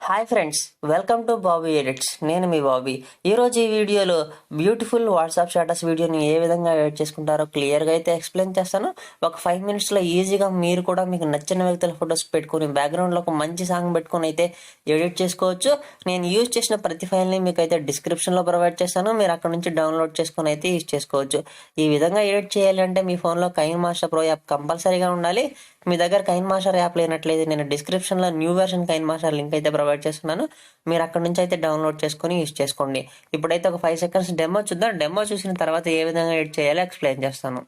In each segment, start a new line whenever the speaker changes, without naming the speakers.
Hi friends, welcome to Bobby edits. నేను మీ బాబీ. ఈరోజు ఈ వీడియోలో బ్యూటిఫుల్ వాట్సాప్ స్టేటస్ వీడియోని ఏ విధంగా ఎడిట్ చేసుకుంటారో క్లియర్గా అయితే ఎక్స్ప్లెయిన్ చేస్తాను. ఒక 5 minutesలో ఈజీగా మీరు కూడా మీకు నచ్చిన వ్యక్తుల ఫొటోస్ పెట్టుకుని బ్యాక్గ్రౌండ్లో ఒక మంచి సాంగ్ పెట్టుకుని అయితే ఎడిట్ చేసుకోవచ్చు. నేను యూజ్ చేసిన ప్రతి ఫైల్ని మీకు అయితే డిస్క్రిప్షన్లో ప్రొవైడ్ చేస్తాను. మీరు అక్కడ నుంచి డౌన్లోడ్ చేసుకుని అయితే యూజ్ చేసుకోవచ్చు. ఈ విధంగా ఎడిట్ చేయాలి అంటే మీ ఫోన్లో కైన్మాస్టర్ ప్రో యాప్ కంపల్సరీగా ఉండాలి. మీ దగ్గర కైన్మాస్టర్ యాప్ లేనట్లయితే నేను డిస్క్రిప్షన్లో న్యూ వెర్షన్ కైన్మాస్టర్ లింక్ అయితే ప్రొవైడ్ చేస్తున్నాను. మీరు అక్కడ నుంచి అయితే డౌన్లోడ్ చేసుకొని యూజ్ చేసుకోండి. ఇప్పుడైతే ఒక 5 seconds డెమో చూద్దాం. డెమో చూసిన తర్వాత ఏ విధంగా ఎడిట్ చేయాలో ఎక్స్ప్లెయిన్ చేస్తాను.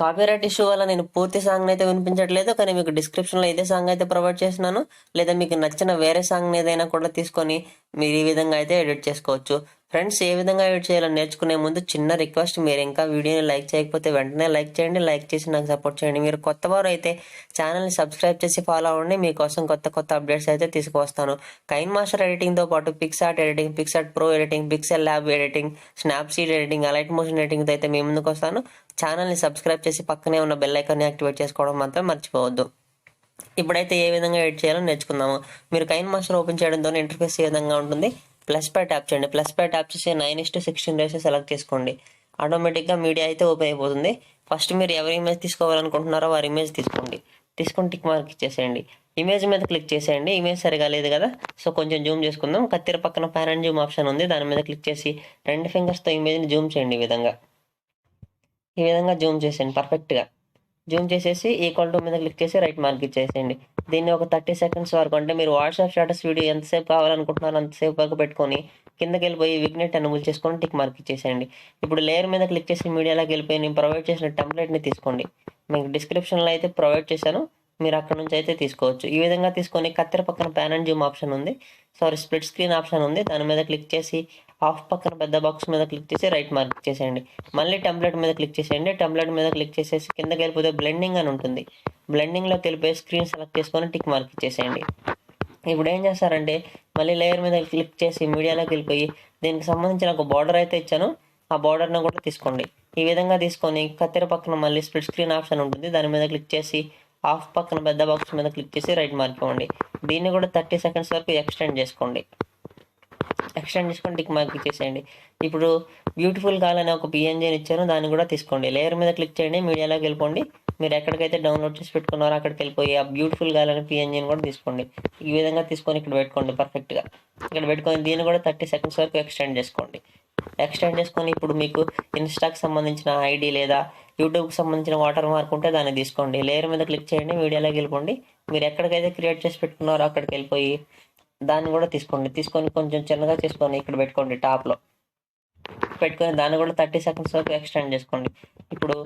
కాపీరైట్ ఇష్యూ వల్ల నేను పూర్తి సాంగ్ అయితే వినిపించట్లేదు, కానీ మీకు డిస్క్రిప్షన్లో ఇదే సాంగ్ అయితే ప్రొవైడ్ చేస్తున్నాను. లేదా మీకు నచ్చిన వేరే సాంగ్ ఏదైనా కూడా తీసుకొని మీరు ఈ విధంగా అయితే ఎడిట్ చేసుకోవచ్చు. ఫ్రెండ్స్, ఏ విధంగా ఎడిట్ చేయాలో నేర్చుకునే ముందు చిన్న రిక్వెస్ట్, మీరు ఇంకా వీడియోని లైక్ చేయకపోతే వెంటనే లైక్ చేయండి. లైక్ చేసి నాకు సపోర్ట్ చేయండి. మీరు కొత్త వారు అయితే ఛానల్ని సబ్స్క్రైబ్ చేసి ఫాలో అవ్వండి. మీకోసం కొత్త అప్డేట్స్ అయితే తీసుకువస్తాను. కైన్మాస్టర్ ఎడిటింగ్తో పాటు PicsArt editing, PicsArt pro editing, pixel lab editing, Snapseed editing, Alight Motion ఎడిటింగ్తో అయితే మీ ముందుకు వస్తాను. ఛానల్ని సబ్స్క్రైబ్ చేసి పక్కనే ఉన్న బెల్ ఐకాన్ని యాక్టివేట్ చేసుకోవడం మాత్రం మర్చిపోవద్దు. ఇప్పుడైతే ఏ విధంగా ఎడిట్ చేయాలో నేర్చుకుందాము. మీరు కైన్మాస్టర్ ఓపెన్ చేయడంతో ఇంటర్ఫేస్ ఏ విధంగా ఉంటుంది. ప్లస్ పై ట్యాప్ చేయండి. ప్లస్ పై ట్యాప్ చేసి 9:16 రేషియో సెలెక్ట్ చేసుకోండి. ఆటోమేటిక్గా మీడియా అయితే ఓపెన్ అయిపోతుంది. ఫస్ట్ మీరు ఎవరి ఇమేజ్ తీసుకోవాలనుకుంటున్నారో వారి ఇమేజ్ తీసుకోండి. తీసుకొని టిక్ మార్క్ ఇచ్చేసేయండి. ఇమేజ్ మీద క్లిక్ చేసేయండి. ఇమేజ్ సరిగా లేదు కదా, సో కొంచెం జూమ్ చేసుకుందాం. కత్తిర పక్కన ప్యాన్ అండ్ జూమ్ ఆప్షన్ ఉంది, దాని మీద క్లిక్ చేసి 2 ఫింగర్స్తో ఇమేజ్ని జూమ్ చేయండి. ఈ విధంగా జూమ్ చేసేయండి పర్ఫెక్ట్గా. జూమ్ చేసేసి ఈక్వల్ టు మీద క్లిక్ చేసి రైట్ మార్క్ ఇచ్చేసేయండి. దీన్ని ఒక 30 seconds వరకు, అంటే మీరు వాట్సాప్ స్టేటస్ వీడియో ఎంతసేపు కావాలనుకుంటున్నారో అంతసేపు వరకు పెట్టుకొని కిందకి వెళ్ళిపోయి విగ్నెట్ ఎనేబుల్ చేసుకొని టిక్ మార్క్ ఇచ్చేసేయండి. ఇప్పుడు లేయర్ మీద క్లిక్ చేసి మీడియాలోకి వెళ్ళిపోయి నేను ప్రొవైడ్ చేసిన టెంప్లెట్ని తీసుకోండి. మీకు డిస్క్రిప్షన్లో అయితే ప్రొవైడ్ చేశాను, మీరు అక్కడ నుంచి అయితే తీసుకోవచ్చు. ఈ విధంగా తీసుకొని కత్తెర పక్కన ప్యాన్ అండ్ జూమ్ ఆప్షన్ ఉంది, స్ప్లిట్ స్క్రీన్ ఆప్షన్ ఉంది, దాని మీద క్లిక్ చేసి ఆఫ్ పక్కన పెద్ద బాక్స్ మీద క్లిక్ చేసి రైట్ మార్క్ చేసేయండి. మళ్ళీ టెంప్లెట్ మీద క్లిక్ చేసేయండి. టెంప్లెట్ మీద క్లిక్ చేసేసి కిందకి వెళ్ళిపోతే బ్లెండింగ్ అని ఉంటుంది. బ్లెండింగ్లోకి వెళ్ళిపోయి స్క్రీన్ సెలెక్ట్ చేసుకొని టిక్ మార్క్ ఇచ్చేసేయండి. ఇప్పుడు ఏం చేస్తారంటే మళ్ళీ లేయర్ మీద క్లిక్ చేసి మీడియాలోకి వెళ్ళిపోయి దీనికి సంబంధించిన ఒక బార్డర్ అయితే ఇచ్చాను, ఆ బార్డర్ను కూడా తీసుకోండి. ఈ విధంగా తీసుకొని కత్తెర పక్కన మళ్ళీ స్ప్లిట్ స్క్రీన్ ఆప్షన్ ఉంటుంది, దాని మీద క్లిక్ చేసి ఆఫ్ పక్కన పెద్ద బాక్స్ మీద క్లిక్ చేసి రైట్ మార్క్ ఇవ్వండి. దీన్ని కూడా 30 seconds వరకు ఎక్స్టెండ్ చేసుకొని టిక్ మార్క్ ఇచ్చేసేయండి. ఇప్పుడు బ్యూటిఫుల్ గాల్ అనే ఒక పిఎన్జీని ఇచ్చాను, దాన్ని కూడా తీసుకోండి. లేయర్ మీద క్లిక్ చేయండి, మీడియాలోకి వెళ్ళిపోండి. మీరు ఎక్కడికైతే డౌన్లోడ్ చేసి పెట్టుకున్నారో అక్కడికి వెళ్ళిపోయి ఆ బ్యూటిఫుల్ గాల్ అనే పిఎన్జీని కూడా తీసుకోండి. ఈ విధంగా తీసుకొని ఇక్కడ పెట్టుకోండి పర్ఫెక్ట్గా. ఇక్కడ పెట్టుకొని దీన్ని కూడా 30 seconds వరకు ఎక్స్టెండ్ చేసుకొని ఇప్పుడు మీకు ఇన్స్టాకి సంబంధించిన ఐడి లేదా యూట్యూబ్కి సంబంధించిన వాటర్ మార్క్ ఉంటే దాన్ని తీసుకోండి. లేయర్ మీద క్లిక్ చేయండి, మీడియాలోకి వెళ్ళిపోండి. మీరు ఎక్కడికైతే క్రియేట్ చేసి పెట్టుకున్నారో అక్కడికి వెళ్ళిపోయి దాన్ని కూడా తీసుకొని కొంచెం చిన్నగా చేసుకొని ఇక్కడ పెట్టుకోండి. టాప్లో పెట్టుకొని దాన్ని కూడా 30 seconds వరకు ఎక్స్టెండ్ చేసుకోండి. ఇప్పుడు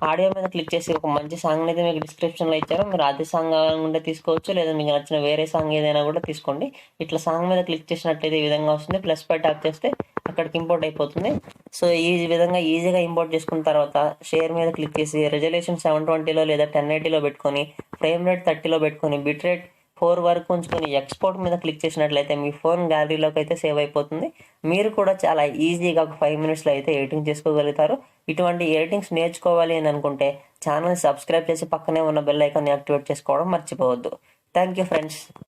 ఆడియో మీద క్లిక్ చేసి ఒక మంచి సాంగ్ అయితే మీకు డిస్క్రిప్షన్లో ఇచ్చారు, మీరు అదే సాంగ్ కావాలనుకుంటే తీసుకోవచ్చు, లేదా మీకు నచ్చిన వేరే సాంగ్ ఏదైనా కూడా తీసుకోండి. ఇట్లా సాంగ్ మీద క్లిక్ చేసినట్లయితే ఈ విధంగా వస్తుంది. ప్లస్ పై ట్యాప్ చేస్తే అక్కడికి ఇంపోర్ట్ అయిపోతుంది. సో ఈ విధంగా ఈజీగా ఇంపోర్ట్ చేసుకున్న తర్వాత షేర్ మీద క్లిక్ చేసి రెజల్యూషన్ 720లో లేదా 1080లో పెట్టుకొని ఫ్రేమ్ రేట్ 30లో పెట్టుకొని బిట్ రేట్ 4 వరకు ఉంచుకొని ఎక్స్పోర్ట్ మీద క్లిక్ చేసినట్లయితే మీ ఫోన్ గ్యాలరీలోకి అయితే సేవ్ అయిపోతుంది. మీరు కూడా చాలా ఈజీగా ఒక 5 minutesలో అయితే ఎడిటింగ్ చేసుకోగలుగుతారు. ఇటువంటి ఎడిటింగ్స్ నేర్చుకోవాలి అని అనుకుంటే ఛానల్ని సబ్స్క్రైబ్ చేసి పక్కనే ఉన్న బెల్ ఐకాన్ని యాక్టివేట్ చేసుకోవడం మర్చిపోవద్దు. Thank you friends.